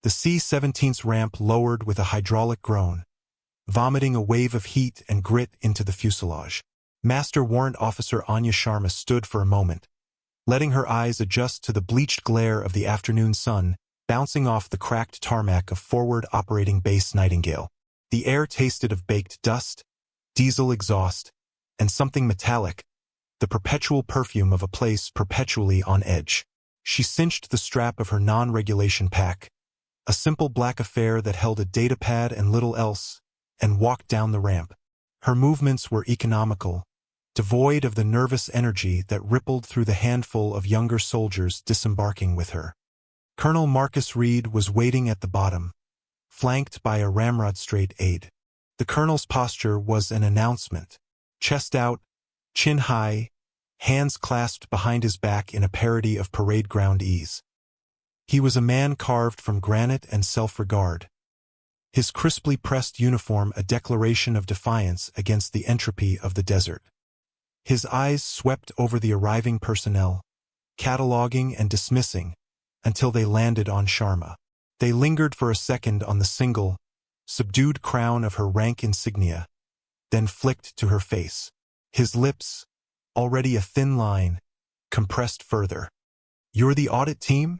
The C-17's ramp lowered with a hydraulic groan, vomiting a wave of heat and grit into the fuselage. Master Warrant Officer Anya Sharma stood for a moment, letting her eyes adjust to the bleached glare of the afternoon sun bouncing off the cracked tarmac of Forward Operating Base Nightingale. The air tasted of baked dust, diesel exhaust, and something metallic, the perpetual perfume of a place perpetually on edge. She cinched the strap of her non-regulation pack, a simple black affair that held a datapad and little else, and walked down the ramp. Her movements were economical, devoid of the nervous energy that rippled through the handful of younger soldiers disembarking with her. Colonel Marcus Reed was waiting at the bottom, flanked by a ramrod-straight aide. The colonel's posture was an announcement. Chest out, chin high, hands clasped behind his back in a parody of parade ground ease. He was a man carved from granite and self-regard, his crisply pressed uniform a declaration of defiance against the entropy of the desert. His eyes swept over the arriving personnel, cataloging and dismissing, until they landed on Sharma. They lingered for a second on the single, subdued crown of her rank insignia, then flicked to her face. His lips, already a thin line, compressed further. "You're the audit team?"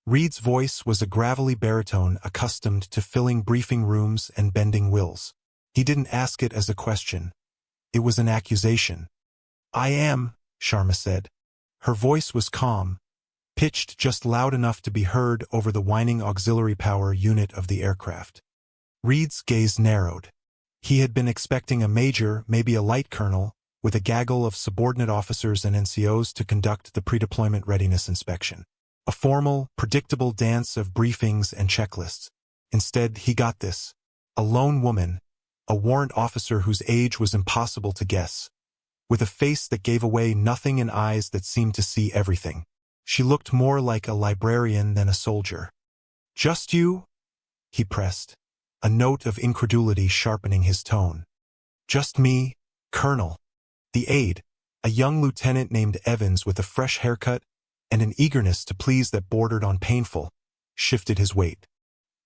Reed's voice was a gravelly baritone accustomed to filling briefing rooms and bending wills. He didn't ask it as a question. It was an accusation. "I am," Sharma said. Her voice was calm, pitched just loud enough to be heard over the whining auxiliary power unit of the aircraft. Reed's gaze narrowed. He had been expecting a major, maybe a light colonel, with a gaggle of subordinate officers and NCOs to conduct the pre-deployment readiness inspection. A formal, predictable dance of briefings and checklists. Instead, he got this. A lone woman, a warrant officer whose age was impossible to guess, with a face that gave away nothing and eyes that seemed to see everything. She looked more like a librarian than a soldier. "Just you?" he pressed, a note of incredulity sharpening his tone. "Just me, Colonel." The aide, a young lieutenant named Evans with a fresh haircut and an eagerness to please that bordered on painful, shifted his weight.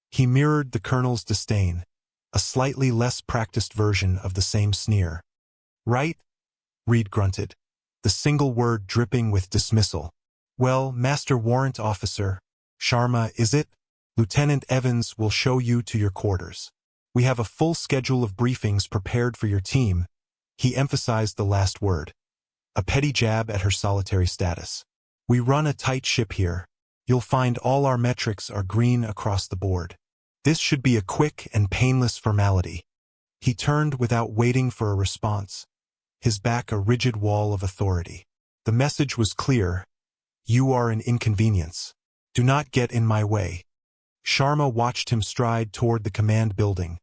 He mirrored the colonel's disdain, a slightly less practiced version of the same sneer. "Right?" Reed grunted, the single word dripping with dismissal. "Well, Master Warrant Officer, Sharma, is it? Lieutenant Evans will show you to your quarters. We have a full schedule of briefings prepared for your team." He emphasized the last word, a petty jab at her solitary status. "We run a tight ship here. You'll find all our metrics are green across the board. This should be a quick and painless formality." He turned without waiting for a response, his back a rigid wall of authority. The message was clear. "You are an inconvenience. Do not get in my way." Sharma watched him stride toward the command building,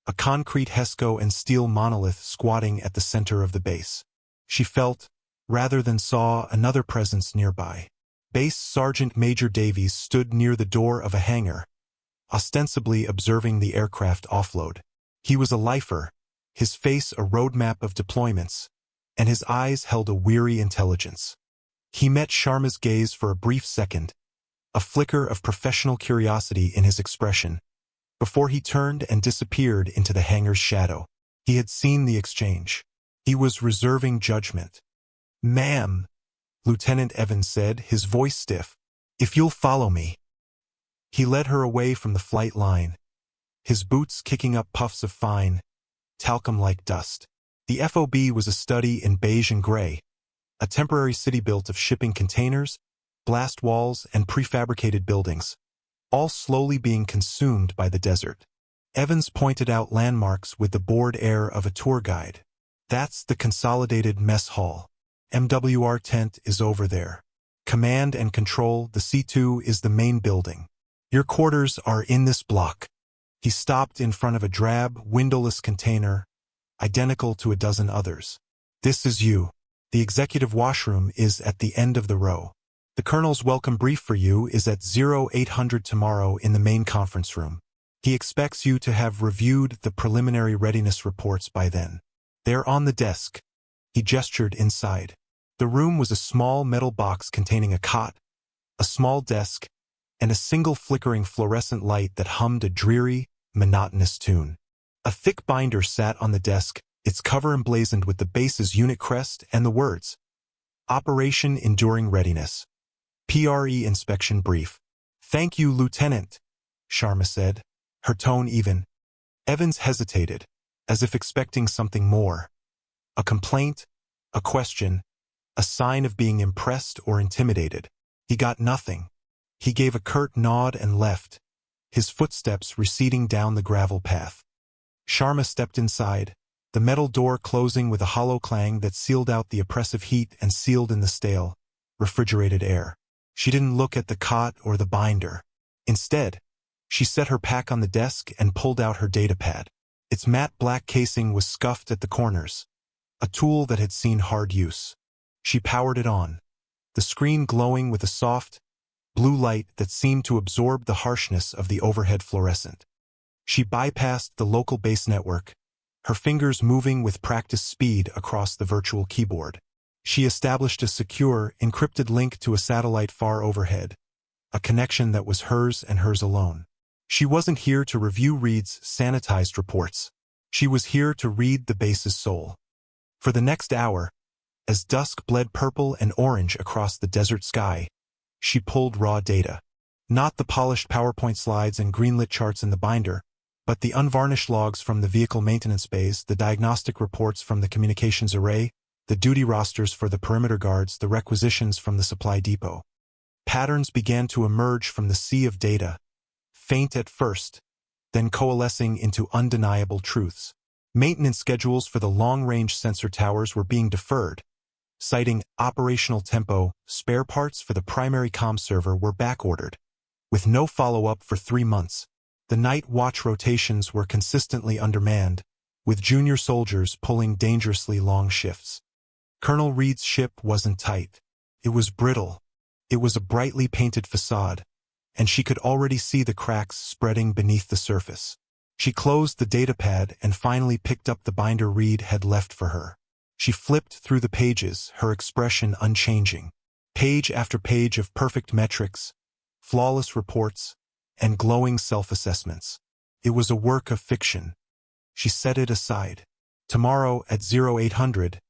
a concrete HESCO and steel monolith squatting at the center of the base. She felt, rather than saw, another presence nearby. Base Sergeant Major Davies stood near the door of a hangar, ostensibly observing the aircraft offload. He was a lifer, his face a roadmap of deployments, and his eyes held a weary intelligence. He met Sharma's gaze for a brief second, a flicker of professional curiosity in his expression, before he turned and disappeared into the hangar's shadow. He had seen the exchange. He was reserving judgment. "Ma'am," Lieutenant Evans said, his voice stiff, "if you'll follow me." He led her away from the flight line, his boots kicking up puffs of fine, talcum-like dust. The FOB was a study in beige and gray, a temporary city built of shipping containers, blast walls, and prefabricated buildings, all slowly being consumed by the desert. Evans pointed out landmarks with the bored air of a tour guide. "That's the Consolidated Mess Hall. MWR tent is over there. Command and Control, the C2, is the main building. Your quarters are in this block." He stopped in front of a drab, windowless container, identical to a dozen others. "This is you. The executive washroom is at the end of the row. The colonel's welcome brief for you is at 0800 tomorrow in the main conference room. He expects you to have reviewed the preliminary readiness reports by then. They're on the desk." He gestured inside. The room was a small metal box containing a cot, a small desk, and a single flickering fluorescent light that hummed a dreary, monotonous tune. A thick binder sat on the desk, its cover emblazoned with the base's unit crest and the words, Operation Enduring Readiness. PRE Inspection Brief. "Thank you, Lieutenant," Sharma said, her tone even. Evans hesitated, as if expecting something more. A complaint, a question, a sign of being impressed or intimidated. He got nothing. He gave a curt nod and left, his footsteps receding down the gravel path. Sharma stepped inside, the metal door closing with a hollow clang that sealed out the oppressive heat and sealed in the stale, refrigerated air. She didn't look at the cot or the binder. Instead, she set her pack on the desk and pulled out her datapad. Its matte black casing was scuffed at the corners, a tool that had seen hard use. She powered it on, the screen glowing with a soft, blue light that seemed to absorb the harshness of the overhead fluorescent. She bypassed the local base network, her fingers moving with practiced speed across the virtual keyboard. She established a secure, encrypted link to a satellite far overhead, a connection that was hers and hers alone. She wasn't here to review Reed's sanitized reports. She was here to read the base's soul. For the next hour, as dusk bled purple and orange across the desert sky, she pulled raw data. Not the polished PowerPoint slides and greenlit charts in the binder, but the unvarnished logs from the vehicle maintenance bays, the diagnostic reports from the communications array, the duty rosters for the perimeter guards, the requisitions from the supply depot. Patterns began to emerge from the sea of data, faint at first, then coalescing into undeniable truths. Maintenance schedules for the long-range sensor towers were being deferred, citing operational tempo. Spare parts for the primary comm server were backordered, with no follow-up for 3 months. The night watch rotations were consistently undermanned, with junior soldiers pulling dangerously long shifts. Colonel Reed's ship wasn't tight. It was brittle. It was a brightly painted facade, and she could already see the cracks spreading beneath the surface. She closed the datapad and finally picked up the binder Reed had left for her. She flipped through the pages, her expression unchanging. Page after page of perfect metrics, flawless reports, and glowing self-assessments. It was a work of fiction. She set it aside. Tomorrow at 0800,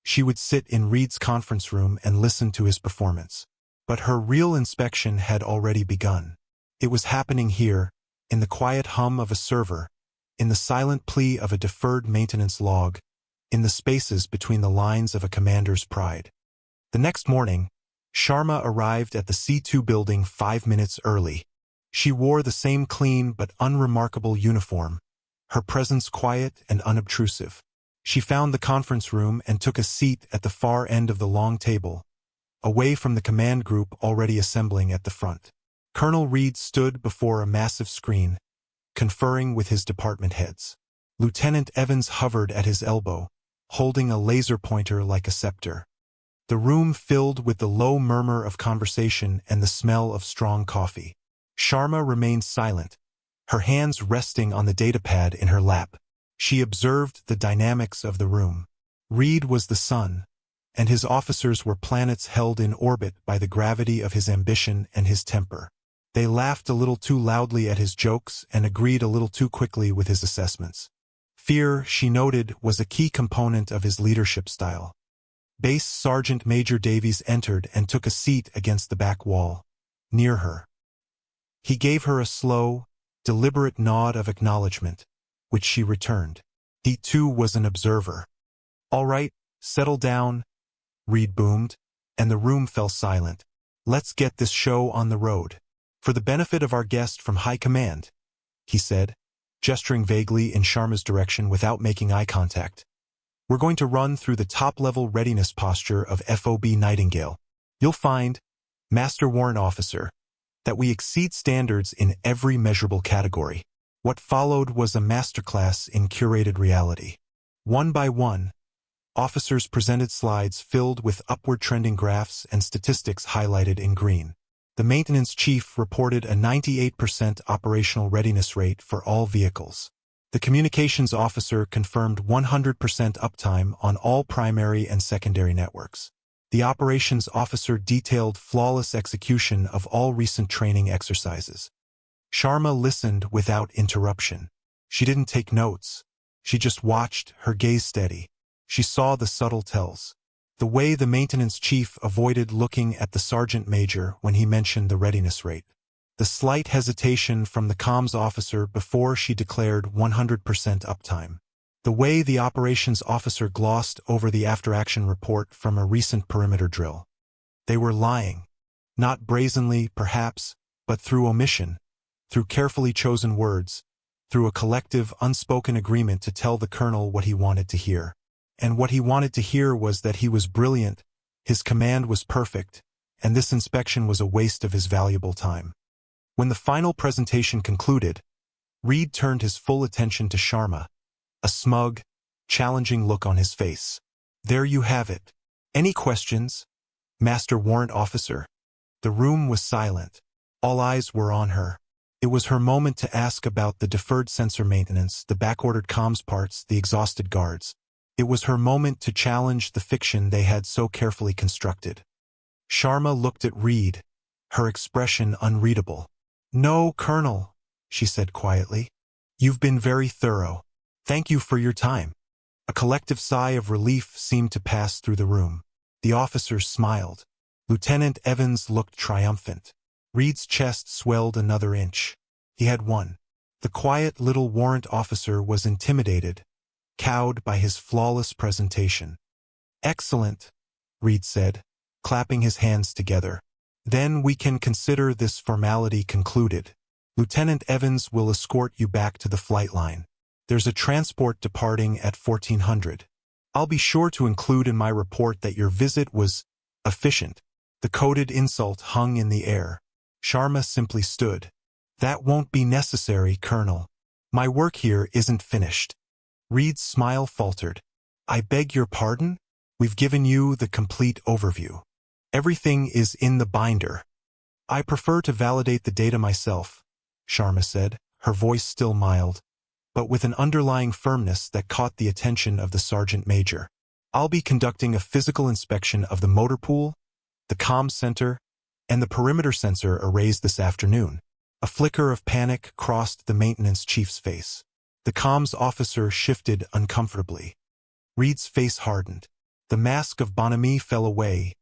she would sit in Reed's conference room and listen to his performance. But her real inspection had already begun. It was happening here, in the quiet hum of a server, in the silent plea of a deferred maintenance log, in the spaces between the lines of a commander's pride. The next morning, Sharma arrived at the C2 building 5 minutes early. She wore the same clean but unremarkable uniform, her presence quiet and unobtrusive. She found the conference room and took a seat at the far end of the long table, away from the command group already assembling at the front. Colonel Reed stood before a massive screen, conferring with his department heads. Lieutenant Evans hovered at his elbow, holding a laser pointer like a scepter. The room filled with the low murmur of conversation and the smell of strong coffee. Sharma remained silent, her hands resting on the datapad in her lap. She observed the dynamics of the room. Reed was the sun, and his officers were planets held in orbit by the gravity of his ambition and his temper. They laughed a little too loudly at his jokes and agreed a little too quickly with his assessments. Fear, she noted, was a key component of his leadership style. Base Sergeant Major Davies entered and took a seat against the back wall, near her. He gave her a slow, deliberate nod of acknowledgement, which she returned. He too was an observer. "All right, settle down," Reed boomed, and the room fell silent. "Let's get this show on the road. For the benefit of our guest from High Command," he said, gesturing vaguely in Sharma's direction without making eye contact. "We're going to run through the top-level readiness posture of FOB Nightingale. You'll find, Master Warrant Officer, that we exceed standards in every measurable category." What followed was a masterclass in curated reality. One by one, officers presented slides filled with upward-trending graphs and statistics highlighted in green. The maintenance chief reported a 98% operational readiness rate for all vehicles. The communications officer confirmed 100% uptime on all primary and secondary networks. The operations officer detailed flawless execution of all recent training exercises. Sharma listened without interruption. She didn't take notes. She just watched, her gaze steady. She saw the subtle tells. The way the maintenance chief avoided looking at the sergeant major when he mentioned the readiness rate. The slight hesitation from the comms officer before she declared 100% uptime. The way the operations officer glossed over the after-action report from a recent perimeter drill. They were lying. Not brazenly, perhaps, but through omission, through carefully chosen words, through a collective, unspoken agreement to tell the colonel what he wanted to hear. And what he wanted to hear was that he was brilliant, his command was perfect, and this inspection was a waste of his valuable time. When the final presentation concluded, Reed turned his full attention to Sharma, a smug, challenging look on his face. There you have it. Any questions, Master Warrant Officer? The room was silent. All eyes were on her. It was her moment to ask about the deferred sensor maintenance, the back-ordered comms parts, the exhausted guards. It was her moment to challenge the fiction they had so carefully constructed. Sharma looked at Reed, her expression unreadable. "No, Colonel," she said quietly. "You've been very thorough. Thank you for your time." A collective sigh of relief seemed to pass through the room. The officers smiled. Lieutenant Evans looked triumphant. Reed's chest swelled another inch. He had won. The quiet little warrant officer was intimidated, cowed by his flawless presentation. "Excellent," Reed said, clapping his hands together. "Then we can consider this formality concluded. Lieutenant Evans will escort you back to the flight line. There's a transport departing at 1400. I'll be sure to include in my report that your visit was efficient." The coded insult hung in the air. Sharma simply stood. "That won't be necessary, Colonel. My work here isn't finished." Reed's smile faltered. "I beg your pardon? We've given you the complete overview. Everything is in the binder." "I prefer to validate the data myself," Sharma said, her voice still mild, but with an underlying firmness that caught the attention of the sergeant major. "I'll be conducting a physical inspection of the motor pool, the comms center, and the perimeter sensor arrays this afternoon." A flicker of panic crossed the maintenance chief's face. The comms officer shifted uncomfortably. Reed's face hardened. The mask of bonhomie fell away,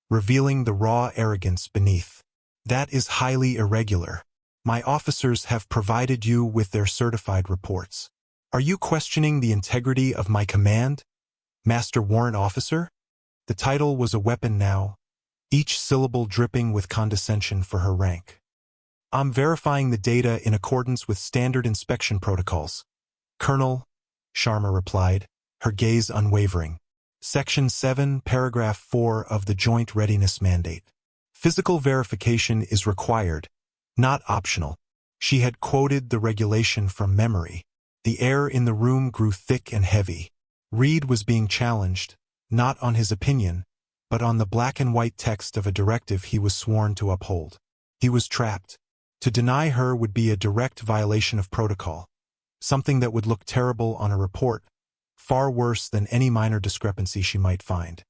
revealing the raw arrogance beneath. "That is highly irregular. My officers have provided you with their certified reports. Are you questioning the integrity of my command, Master Warrant Officer?" The title was a weapon now, each syllable dripping with condescension for her rank. "I'm verifying the data in accordance with standard inspection protocols, Colonel," Sharma replied, her gaze unwavering. Section 7, Paragraph 4 of the Joint Readiness Mandate. "Physical verification is required, not optional." She had quoted the regulation from memory. The air in the room grew thick and heavy. Reed was being challenged, not on his opinion, but on the black-and-white text of a directive he was sworn to uphold. He was trapped. To deny her would be a direct violation of protocol, something that would look terrible on a report, far worse than any minor discrepancy she might find.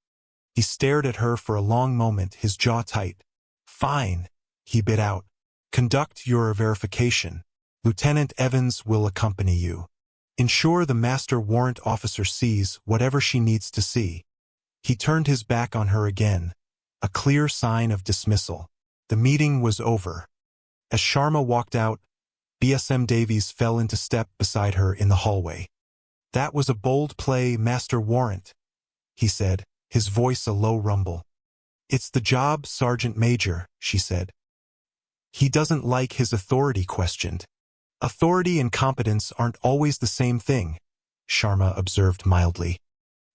He stared at her for a long moment, his jaw tight. "Fine," he bit out. "Conduct your verification. Lieutenant Evans will accompany you. Ensure the master warrant officer sees whatever she needs to see." He turned his back on her again, a clear sign of dismissal. The meeting was over. As Sharma walked out, BSM Davies fell into step beside her in the hallway. "That was a bold play, Master Warrant," he said, his voice a low rumble. "It's the job, Sergeant Major," she said. "He doesn't like his authority questioned." "Authority and competence aren't always the same thing," Sharma observed mildly.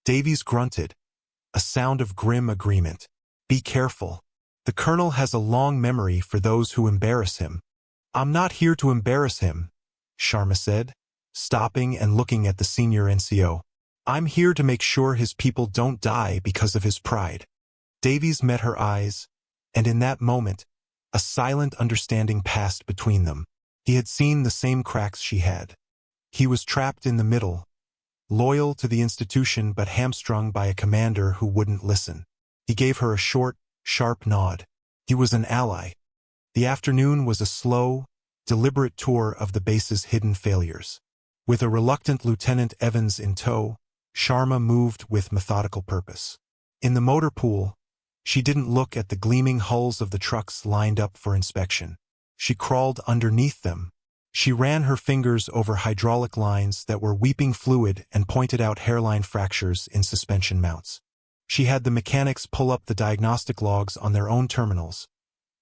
Davies grunted, a sound of grim agreement. "Be careful. The colonel has a long memory for those who embarrass him." "I'm not here to embarrass him," Sharma said, stopping and looking at the senior NCO. "I'm here to make sure his people don't die because of his pride." Davies met her eyes, and in that moment, a silent understanding passed between them. He had seen the same cracks she had. He was trapped in the middle, loyal to the institution but hamstrung by a commander who wouldn't listen. He gave her a short, sharp nod. He was an ally. The afternoon was a slow, deliberate tour of the base's hidden failures. With a reluctant Lieutenant Evans in tow, Sharma moved with methodical purpose. In the motor pool, she didn't look at the gleaming hulls of the trucks lined up for inspection. She crawled underneath them. She ran her fingers over hydraulic lines that were weeping fluid and pointed out hairline fractures in suspension mounts. She had the mechanics pull up the diagnostic logs on their own terminals,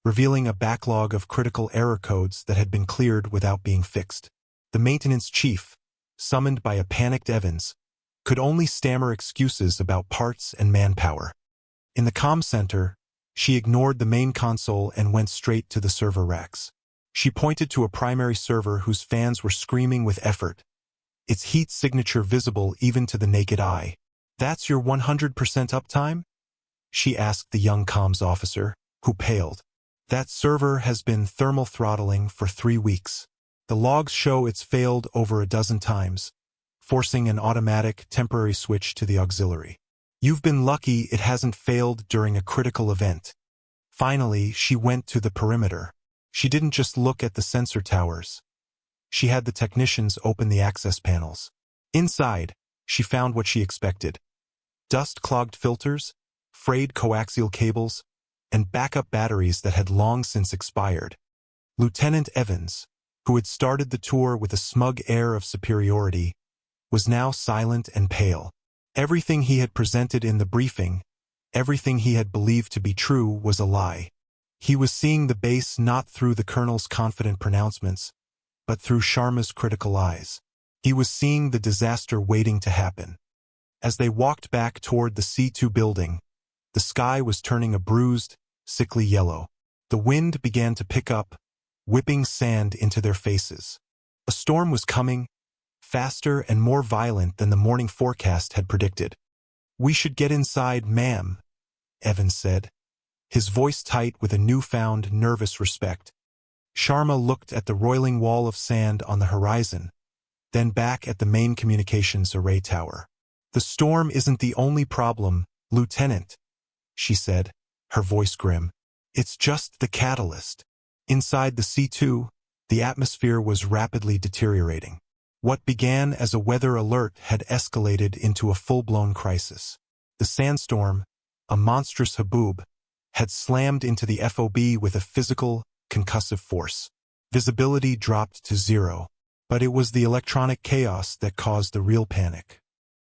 revealing a backlog of critical error codes that had been cleared without being fixed. The maintenance chief, summoned by a panicked Evans, could only stammer excuses about parts and manpower. In the comm center, she ignored the main console and went straight to the server racks. She pointed to a primary server whose fans were screaming with effort, its heat signature visible even to the naked eye. "That's your 100% uptime?" she asked the young comms officer, who paled. "That server has been thermal throttling for 3 weeks. The logs show it's failed over a dozen times, forcing an automatic, temporary switch to the auxiliary. You've been lucky it hasn't failed during a critical event." Finally, she went to the perimeter. She didn't just look at the sensor towers. She had the technicians open the access panels. Inside, she found what she expected: dust-clogged filters, frayed coaxial cables, and backup batteries that had long since expired. Lieutenant Evans, who had started the tour with a smug air of superiority, was now silent and pale. Everything he had presented in the briefing, everything he had believed to be true, was a lie. He was seeing the base not through the colonel's confident pronouncements, but through Sharma's critical eyes. He was seeing the disaster waiting to happen. As they walked back toward the C2 building, the sky was turning a bruised, sickly yellow. The wind began to pick up, whipping sand into their faces. A storm was coming, faster and more violent than the morning forecast had predicted. "We should get inside, ma'am," Evans said, his voice tight with a newfound nervous respect. Sharma looked at the roiling wall of sand on the horizon, then back at the main communications array tower. "The storm isn't the only problem, Lieutenant," she said, her voice grim. "It's just the catalyst." Inside the C2, the atmosphere was rapidly deteriorating. What began as a weather alert had escalated into a full-blown crisis. The sandstorm, a monstrous haboob, had slammed into the FOB with a physical, concussive force. Visibility dropped to 0, but it was the electronic chaos that caused the real panic.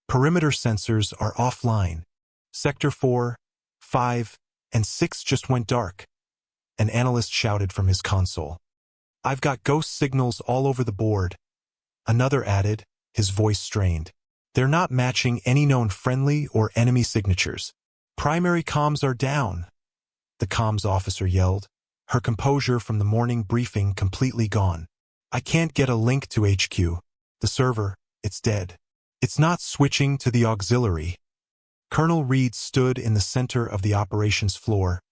Perimeter sensors are offline. Sector 4, 5, and 6 just went dark, an analyst shouted from his console. "I've got ghost signals all over the board," another added, his voice strained. "They're not matching any known friendly or enemy signatures. Primary comms are down," the comms officer yelled, her composure from the morning briefing completely gone. "I can't get a link to HQ. The server, it's dead. It's not switching to the auxiliary." Colonel Reed stood in the center of the operations floor,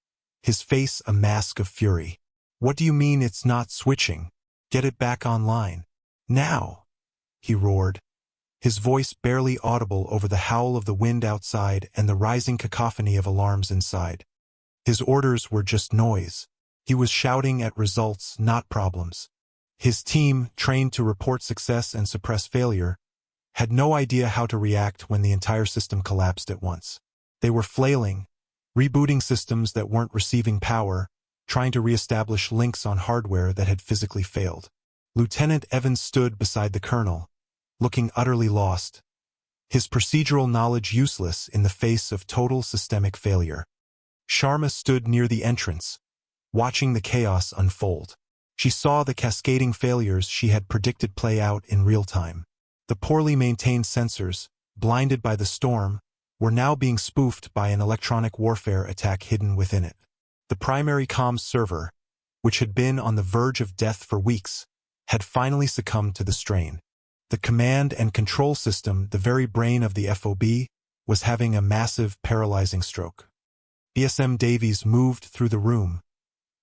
his face a mask of fury. "What do you mean it's not switching? Get it back online. Now!" he roared, his voice barely audible over the howl of the wind outside and the rising cacophony of alarms inside. His orders were just noise. He was shouting at results, not problems. His team, trained to report success and suppress failure, had no idea how to react when the entire system collapsed at once. They were flailing, rebooting systems that weren't receiving power, trying to reestablish links on hardware that had physically failed. Lieutenant Evans stood beside the colonel, looking utterly lost, his procedural knowledge useless in the face of total systemic failure. Sharma stood near the entrance, watching the chaos unfold. She saw the cascading failures she had predicted play out in real time. The poorly maintained sensors, blinded by the storm, were now being spoofed by an electronic warfare attack hidden within it. The primary comms server, which had been on the verge of death for weeks, had finally succumbed to the strain. The command and control system, the very brain of the FOB, was having a massive, paralyzing stroke. BSM Davies moved through the room,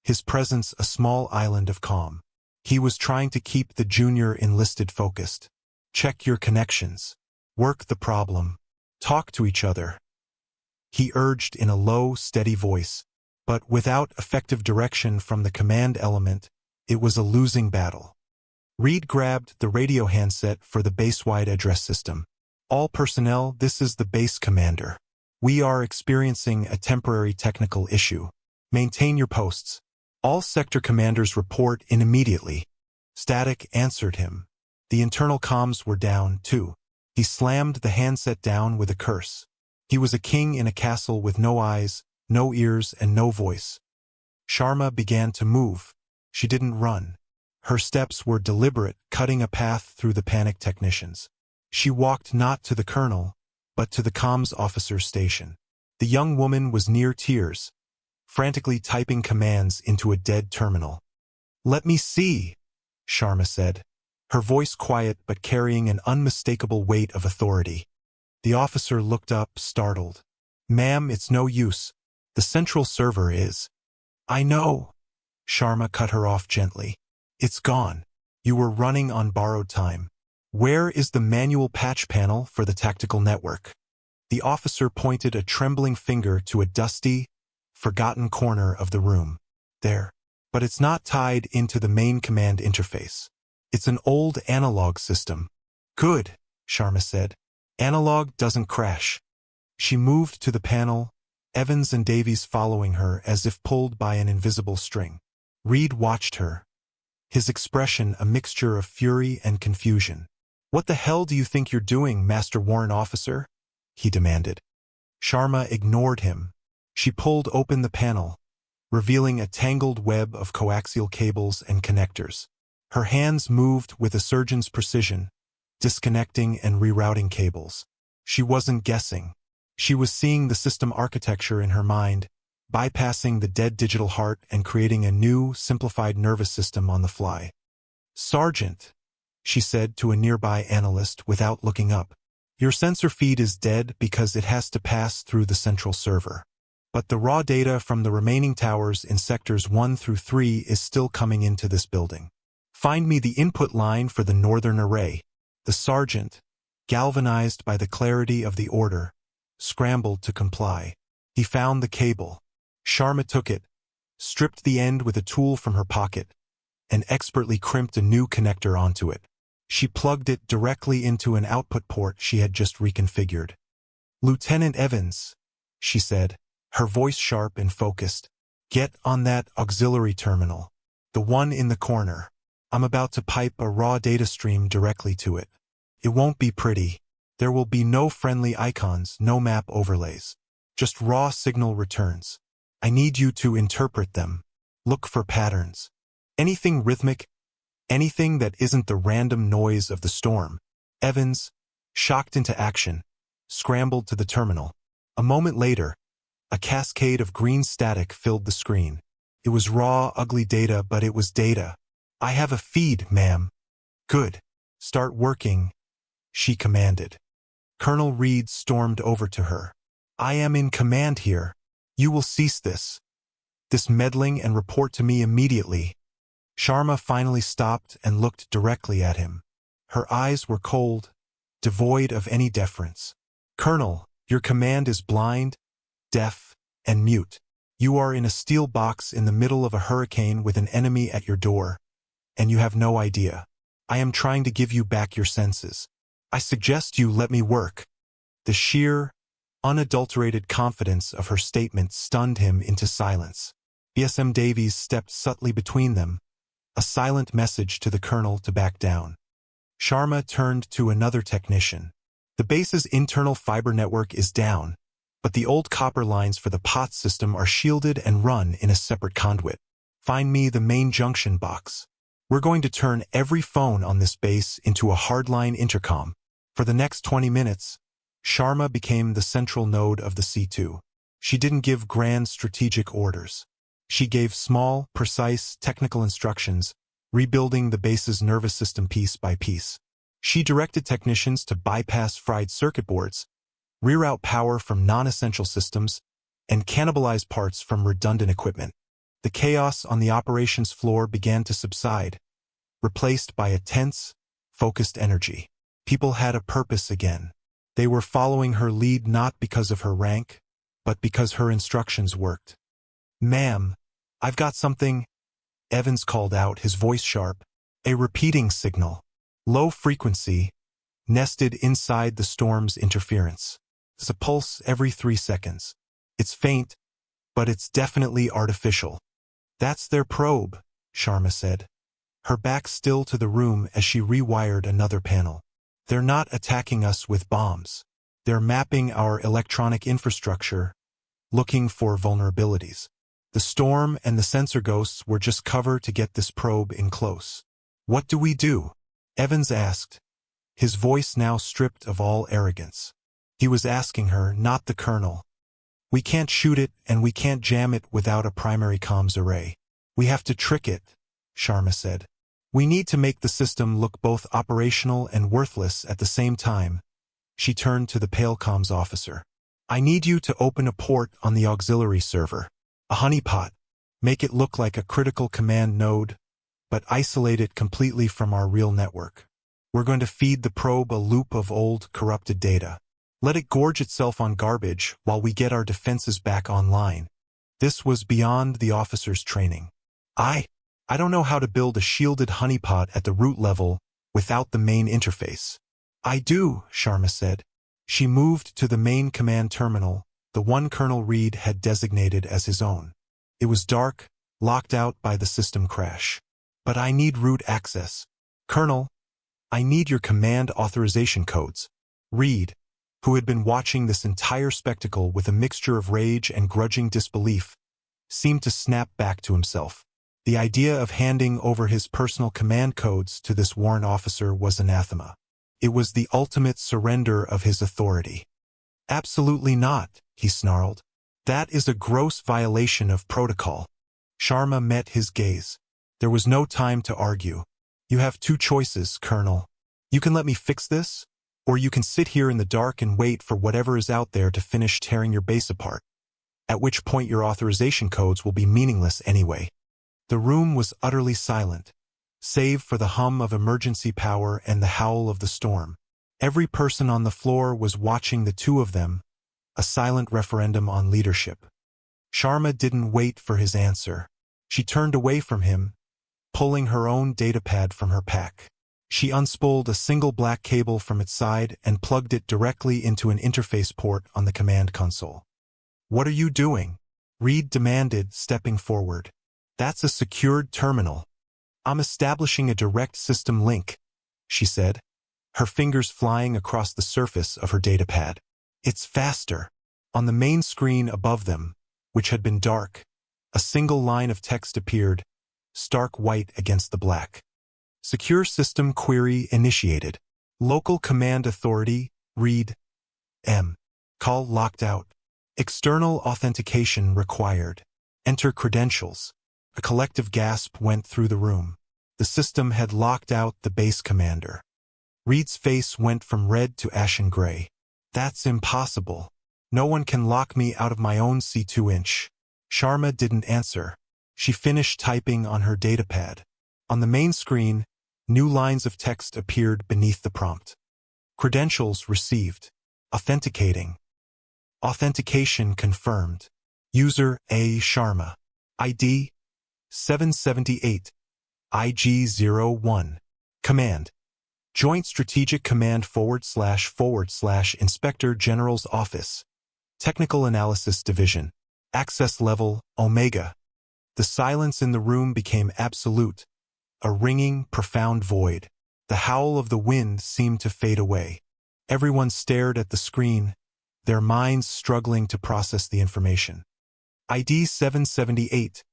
his presence a small island of calm. He was trying to keep the junior enlisted focused. "Check your connections. Work the problem. Talk to each other." he urged in a low, steady voice. But without effective direction from the command element, it was a losing battle. Reed grabbed the radio handset for the base-wide address system. All personnel, this is the base commander. We are experiencing a temporary technical issue. Maintain your posts. All sector commanders report in immediately. Static answered him. The internal comms were down, too. He slammed the handset down with a curse. He was a king in a castle with no eyes, no ears, and no voice. Sharma began to move. She didn't run. Her steps were deliberate, cutting a path through the panicked technicians. She walked not to the colonel, but to the comms officer's station. The young woman was near tears, frantically typing commands into a dead terminal. "Let me see," Sharma said, her voice quiet but carrying an unmistakable weight of authority. The officer looked up, startled. "Ma'am, it's no use. The central server is—" "I know." Sharma cut her off gently. "It's gone. You were running on borrowed time. Where is the manual patch panel for the tactical network?" The officer pointed a trembling finger to a dusty, forgotten corner of the room. "There. But it's not tied into the main command interface. It's an old analog system." "Good," Sharma said. "Analog doesn't crash." She moved to the panel, Evans and Davies following her as if pulled by an invisible string. Reed watched her, his expression a mixture of fury and confusion. "What the hell do you think you're doing, Master Warrant Officer?" he demanded. Sharma ignored him. She pulled open the panel, revealing a tangled web of coaxial cables and connectors. Her hands moved with a surgeon's precision, disconnecting and rerouting cables. She wasn't guessing. She was seeing the system architecture in her mind, bypassing the dead digital heart and creating a new, simplified nervous system on the fly. "Sergeant," she said to a nearby analyst without looking up, "your sensor feed is dead because it has to pass through the central server. But the raw data from the remaining towers in sectors 1 through 3 is still coming into this building. Find me the input line for the northern array." The sergeant, galvanized by the clarity of the order, scrambled to comply. He found the cable. Sharma took it, stripped the end with a tool from her pocket, and expertly crimped a new connector onto it. She plugged it directly into an output port she had just reconfigured. "Lieutenant Evans," she said, her voice sharp and focused, "get on that auxiliary terminal, the one in the corner. I'm about to pipe a raw data stream directly to it. It won't be pretty. There will be no friendly icons, no map overlays. Just raw signal returns. I need you to interpret them. Look for patterns. Anything rhythmic, anything that isn't the random noise of the storm." Evans, shocked into action, scrambled to the terminal. A moment later, a cascade of green static filled the screen. It was raw, ugly data, but it was data. "I have a feed, ma'am." "Good. Start working," she commanded. Colonel Reed stormed over to her. "I am in command here. You will cease this meddling and report to me immediately." Sharma finally stopped and looked directly at him. Her eyes were cold, devoid of any deference. "Colonel, your command is blind, deaf, and mute. You are in a steel box in the middle of a hurricane with an enemy at your door, and you have no idea. I am trying to give you back your senses. I suggest you let me work." The sheer, unadulterated confidence of her statement stunned him into silence. BSM Davies stepped subtly between them, a silent message to the colonel to back down. Sharma turned to another technician. "The base's internal fiber network is down, but the old copper lines for the POTS system are shielded and run in a separate conduit. Find me the main junction box. We're going to turn every phone on this base into a hardline intercom." For the next 20 minutes, Sharma became the central node of the C2. She didn't give grand strategic orders. She gave small, precise, technical instructions, rebuilding the base's nervous system piece by piece. She directed technicians to bypass fried circuit boards, reroute power from non-essential systems, and cannibalize parts from redundant equipment. The chaos on the operations floor began to subside, replaced by a tense, focused energy. People had a purpose again. They were following her lead not because of her rank, but because her instructions worked. "Ma'am, I've got something," Evans called out, his voice sharp. A repeating signal. Low frequency, nested inside the storm's interference. It's a pulse every 3 seconds. It's faint, but it's definitely artificial. "That's their probe," Sharma said, her back still to the room as she rewired another panel. "They're not attacking us with bombs. They're mapping our electronic infrastructure, looking for vulnerabilities. The storm and the sensor ghosts were just cover to get this probe in close." "What do we do?" Evans asked, his voice now stripped of all arrogance. He was asking her, not the colonel. "We can't shoot it and we can't jam it without a primary comms array. We have to trick it," Sharma said. "We need to make the system look both operational and worthless at the same time." She turned to the pale comms officer. "I need you to open a port on the auxiliary server. A honeypot. Make it look like a critical command node, but isolate it completely from our real network. We're going to feed the probe a loop of old, corrupted data. Let it gorge itself on garbage while we get our defenses back online." This was beyond the officer's training. I don't know how to build a shielded honeypot at the root level without the main interface." "I do," Sharma said. She moved to the main command terminal, the one Colonel Reed had designated as his own. It was dark, locked out by the system crash. "But I need root access. Colonel, I need your command authorization codes." Reed, who had been watching this entire spectacle with a mixture of rage and grudging disbelief, seemed to snap back to himself. The idea of handing over his personal command codes to this warrant officer was anathema. It was the ultimate surrender of his authority. "Absolutely not," he snarled. "That is a gross violation of protocol." Sharma met his gaze. There was no time to argue. "You have 2 choices, Colonel. You can let me fix this, or you can sit here in the dark and wait for whatever is out there to finish tearing your base apart. At which point your authorization codes will be meaningless anyway." The room was utterly silent, save for the hum of emergency power and the howl of the storm. Every person on the floor was watching the two of them, a silent referendum on leadership. Sharma didn't wait for his answer. She turned away from him, pulling her own datapad from her pack. She unspooled a single black cable from its side and plugged it directly into an interface port on the command console. "What are you doing?" Reed demanded, stepping forward. "That's a secured terminal." "I'm establishing a direct system link," she said, her fingers flying across the surface of her datapad. "It's faster." On the main screen above them, which had been dark, a single line of text appeared, stark white against the black. "Secure system query initiated. Local command authority, Reed. M. Call locked out. External authentication required. Enter credentials." A collective gasp went through the room. The system had locked out the base commander. Reed's face went from red to ashen gray. "That's impossible. No one can lock me out of my own C2-inch. Sharma didn't answer. She finished typing on her datapad. On the main screen, new lines of text appeared beneath the prompt. "Credentials received. Authenticating. Authentication confirmed. User A. Sharma. ID 778. IG01. Command. Joint Strategic Command / Inspector General's Office. Technical Analysis Division. Access level, Omega." The silence in the room became absolute, a ringing, profound void. The howl of the wind seemed to fade away. Everyone stared at the screen, their minds struggling to process the information. ID 778.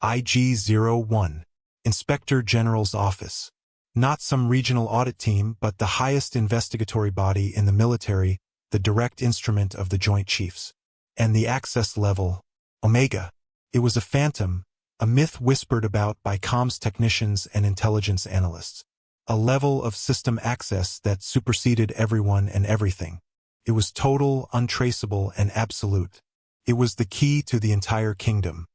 IG01. Inspector General's Office. Not some regional audit team, but the highest investigatory body in the military, the direct instrument of the Joint Chiefs. And the access level, Omega. It was a phantom, a myth whispered about by comms technicians and intelligence analysts. A level of system access that superseded everyone and everything. It was total, untraceable, and absolute. It was the key to the entire kingdom.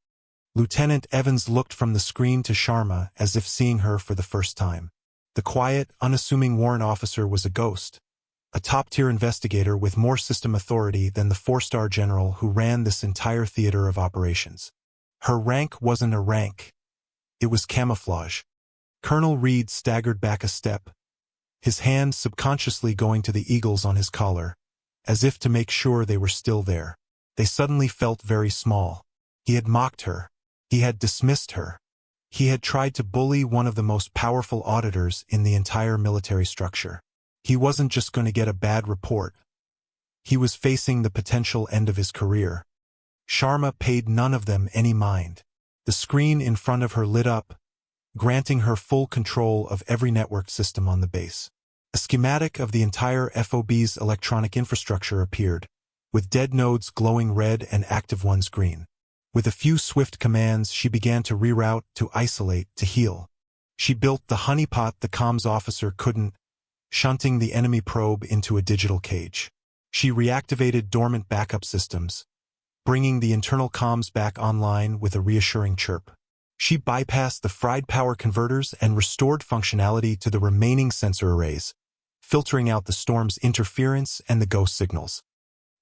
Lieutenant Evans looked from the screen to Sharma as if seeing her for the first time. The quiet, unassuming warrant officer was a ghost, a top-tier investigator with more system authority than the four-star general who ran this entire theater of operations. Her rank wasn't a rank. It was camouflage. Colonel Reed staggered back a step, his hand subconsciously going to the eagles on his collar, as if to make sure they were still there. They suddenly felt very small. He had mocked her. He had dismissed her. He had tried to bully one of the most powerful auditors in the entire military structure. He wasn't just going to get a bad report. He was facing the potential end of his career. Sharma paid none of them any mind. The screen in front of her lit up, granting her full control of every network system on the base. A schematic of the entire FOB's electronic infrastructure appeared, with dead nodes glowing red and active ones green. With a few swift commands, she began to reroute, to isolate, to heal. She built the honeypot the comms officer couldn't, shunting the enemy probe into a digital cage. She reactivated dormant backup systems, bringing the internal comms back online with a reassuring chirp. She bypassed the fried power converters and restored functionality to the remaining sensor arrays, filtering out the storm's interference and the ghost signals.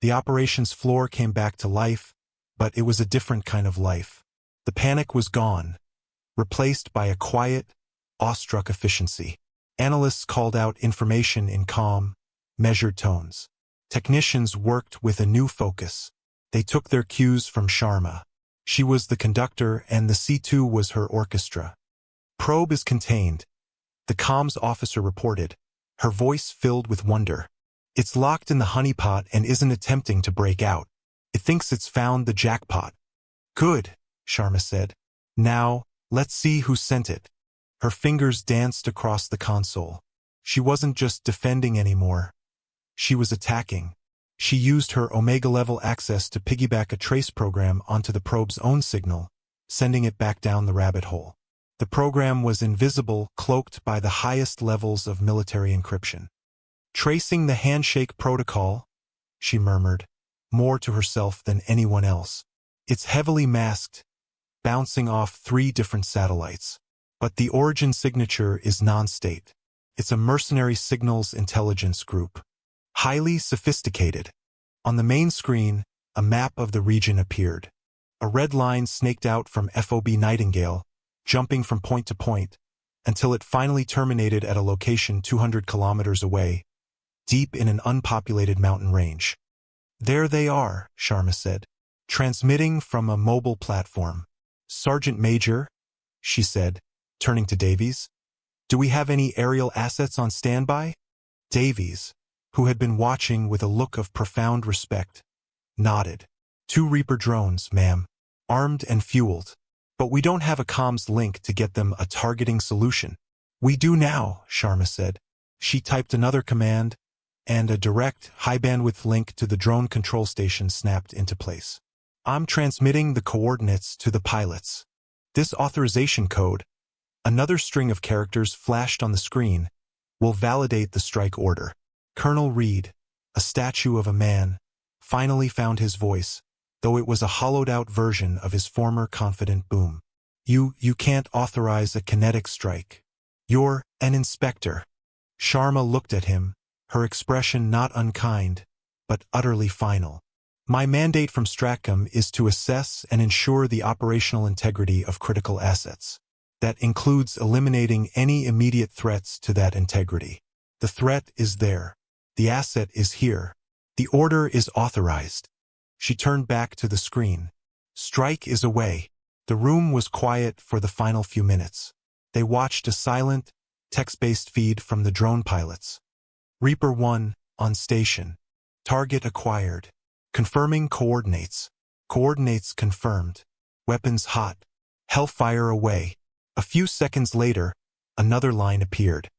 The operations floor came back to life, but it was a different kind of life. The panic was gone, replaced by a quiet, awestruck efficiency. Analysts called out information in calm, measured tones. Technicians worked with a new focus. They took their cues from Sharma. She was the conductor and the C2 was her orchestra. Probe is contained, the comms officer reported, her voice filled with wonder. It's locked in the honeypot and isn't attempting to break out. It thinks it's found the jackpot. Good, Sharma said. Now, let's see who sent it. Her fingers danced across the console. She wasn't just defending anymore. She was attacking. She used her Omega-level access to piggyback a trace program onto the probe's own signal, sending it back down the rabbit hole. The program was invisible, cloaked by the highest levels of military encryption. Tracing the handshake protocol, she murmured, more to herself than anyone else. It's heavily masked, bouncing off 3 different satellites. But the origin signature is non-state. It's a mercenary signals intelligence group. Highly sophisticated. On the main screen, a map of the region appeared. A red line snaked out from FOB Nightingale, jumping from point to point, until it finally terminated at a location 200 kilometers away, deep in an unpopulated mountain range. There they are, Sharma said, transmitting from a mobile platform. Sergeant Major, she said, turning to Davies, do we have any aerial assets on standby? Davies, who had been watching with a look of profound respect, nodded. 2 Reaper drones, ma'am, armed and fueled. But we don't have a comms link to get them a targeting solution. We do now, Sharma said. She typed another command, and a direct, high-bandwidth link to the drone control station snapped into place. I'm transmitting the coordinates to the pilots. This authorization code, another string of characters flashed on the screen, will validate the strike order. Colonel Reed, a statue of a man, finally found his voice, though it was a hollowed-out version of his former confident boom. You can't authorize a kinetic strike. You're an inspector. Sharma looked at him, her expression not unkind, but utterly final. My mandate from Stratcom is to assess and ensure the operational integrity of critical assets. That includes eliminating any immediate threats to that integrity. The threat is there. The asset is here. The order is authorized. She turned back to the screen. Strike is away. The room was quiet for the final few minutes. They watched a silent, text-based feed from the drone pilots. Reaper 1, on station. Target acquired. Confirming coordinates. Coordinates confirmed. Weapons hot. Hellfire away. A few seconds later, another line appeared.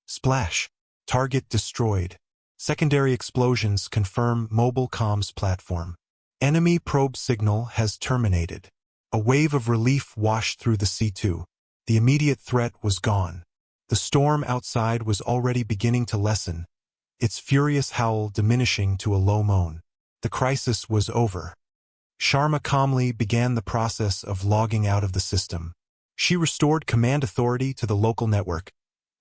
Splash. Target destroyed. Secondary explosions confirm mobile comms platform. Enemy probe signal has terminated. A wave of relief washed through the C2. The immediate threat was gone. The storm outside was already beginning to lessen, its furious howl diminishing to a low moan. The crisis was over. Sharma calmly began the process of logging out of the system. She restored command authority to the local network,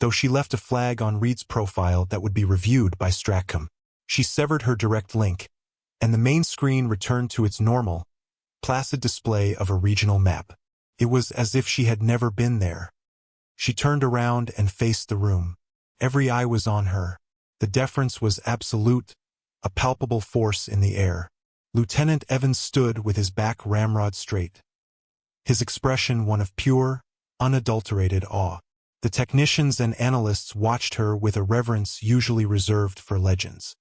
though she left a flag on Reed's profile that would be reviewed by Stratcom. She severed her direct link, and the main screen returned to its normal, placid display of a regional map. It was as if she had never been there. She turned around and faced the room. Every eye was on her. The deference was absolute, a palpable force in the air. Lieutenant Evans stood with his back ramrod straight, his expression one of pure, unadulterated awe. The technicians and analysts watched her with a reverence usually reserved for legends.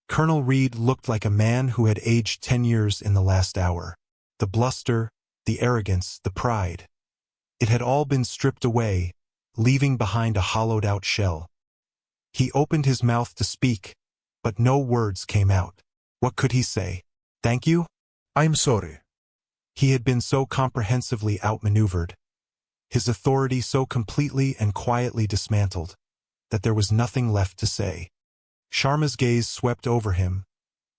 Colonel Reed looked like a man who had aged 10 years in the last hour. The bluster, the arrogance, the pride. It had all been stripped away, leaving behind a hollowed-out shell. He opened his mouth to speak, but no words came out. What could he say? Thank you? I'm sorry. He had been so comprehensively outmaneuvered, his authority so completely and quietly dismantled, that there was nothing left to say. Sharma's gaze swept over him,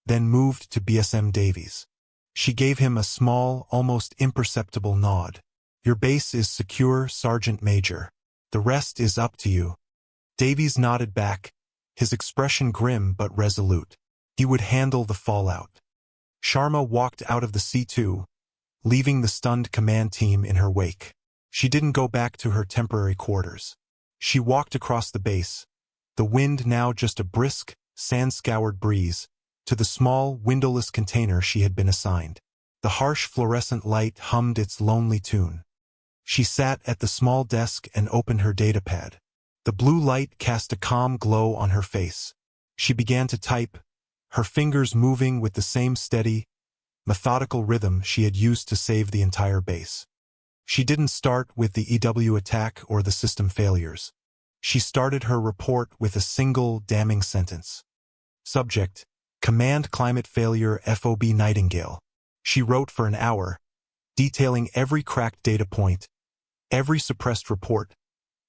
then moved to BSM Davies. She gave him a small, almost imperceptible nod. Your base is secure, Sergeant Major. The rest is up to you. Davies nodded back, his expression grim but resolute. He would handle the fallout. Sharma walked out of the C2, leaving the stunned command team in her wake. She didn't go back to her temporary quarters. She walked across the base, the wind now just a brisk, sand-scoured breeze, to the small, windowless container she had been assigned. The harsh fluorescent light hummed its lonely tune. She sat at the small desk and opened her datapad. The blue light cast a calm glow on her face. She began to type, her fingers moving with the same steady, methodical rhythm she had used to save the entire base. She didn't start with the EW attack or the system failures. She started her report with a single damning sentence. Subject: Command Climate Failure FOB Nightingale. She wrote for an hour, detailing every cracked data point, every suppressed report,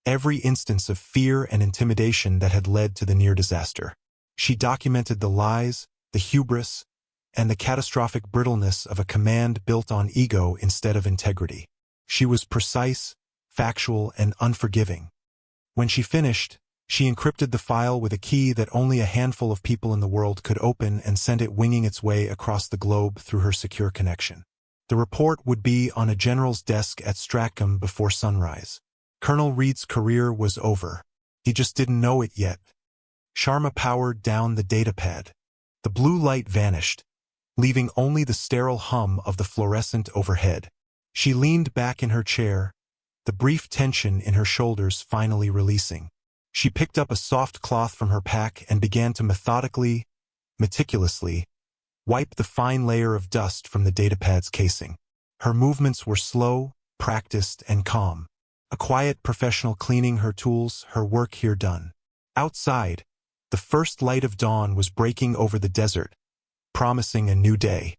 every instance of fear and intimidation that had led to the near disaster. She documented the lies, the hubris, and the catastrophic brittleness of a command built on ego instead of integrity. She was precise, factual, and unforgiving. When she finished, she encrypted the file with a key that only a handful of people in the world could open and sent it winging its way across the globe through her secure connection. The report would be on a general's desk at Stratcom before sunrise. Colonel Reed's career was over. He just didn't know it yet. Sharma powered down the datapad. The blue light vanished, leaving only the sterile hum of the fluorescent overhead. She leaned back in her chair, the brief tension in her shoulders finally releasing. She picked up a soft cloth from her pack and began to methodically, meticulously, wipe the fine layer of dust from the datapad's casing. Her movements were slow, practiced, and calm. A quiet professional cleaning her tools, her work here done. Outside, the first light of dawn was breaking over the desert, promising a new day.